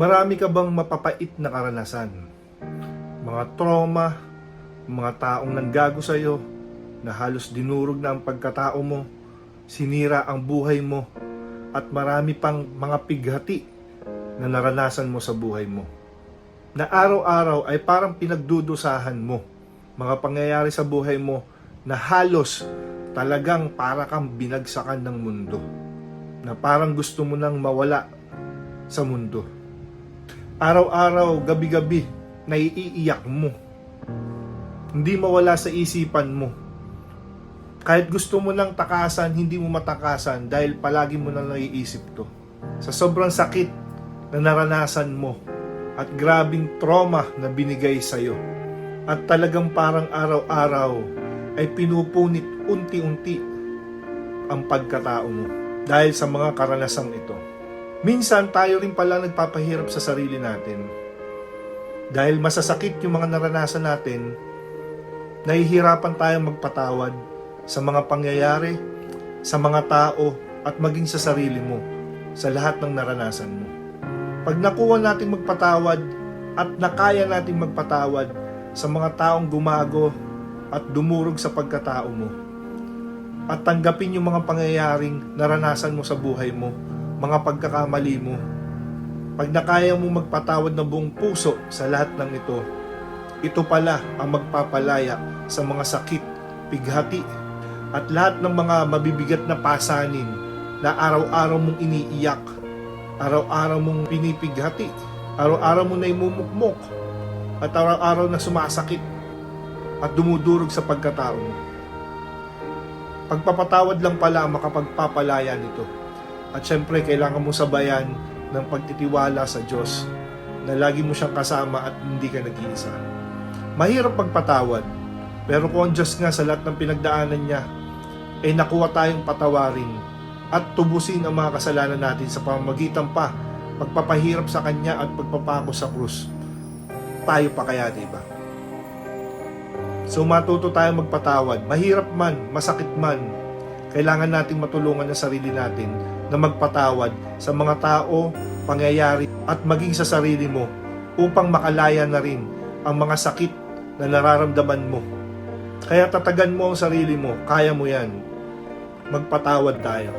Marami ka bang mapapait na karanasan? Mga trauma, mga taong nanggago sa'yo na halos dinurog na ang pagkatao mo, sinira ang buhay mo, at marami pang mga pighati na naranasan mo sa buhay mo. Na araw-araw ay parang pinagdudusahan mo. Mga pangyayari sa buhay mo na halos talagang para kang binagsakan ng mundo. Na parang gusto mo nang mawala sa mundo. Araw-araw, gabi-gabi, naiiyak mo. Hindi mawala sa isipan mo. Kahit gusto mo nang takasan, hindi mo matakasan dahil palagi mo nang naiisip to. Sa sobrang sakit na naranasan mo at grabing trauma na binigay sa'yo. At talagang parang araw-araw ay pinupunit unti-unti ang pagkatao mo dahil sa mga karanasang ito. Minsan tayo rin pala nagpapahirap sa sarili natin. Dahil masasakit yung mga naranasan natin, nahihirapan tayong magpatawad sa mga pangyayari, sa mga tao, at maging sa sarili mo, sa lahat ng naranasan mo. Pag nakuha natin magpatawad at nakaya natin magpatawad sa mga taong gumago at dumurog sa pagkatao mo, at tanggapin yung mga pangyayaring naranasan mo sa buhay mo, mga pagkakamali mo, pag nakaya mo magpatawad ng buong puso sa lahat ng ito pala ang magpapalaya sa mga sakit, pighati, at lahat ng mga mabibigat na pasanin na araw-araw mong iniiyak, araw-araw mong pinipighati, araw-araw mo na imumukmok, at araw-araw na sumasakit at dumudurog sa pagkatao mo. Pagpapatawad lang pala ang makapagpapalaya nito. At syempre, kailangan mo sabayan ng pagtitiwala sa Diyos na lagi mo siyang kasama at hindi ka nag-iisa. Mahirap magpatawad, pero kung ang Diyos nga sa lahat ng pinagdaanan niya, ay nakuha tayong patawarin at tubusin ang mga kasalanan natin sa pamamagitan pa pagpapahirap sa Kanya at pagpapako sa krus. Tayo pa kaya, diba? So matuto tayong magpatawad. Mahirap man, masakit man, kailangan nating matulungan ang sarili natin na magpatawad sa mga tao, pangyayari, at maging sa sarili mo upang makalaya na rin ang mga sakit na nararamdaman mo. Kaya tatagan mo ang sarili mo, kaya mo yan. Magpatawad tayo.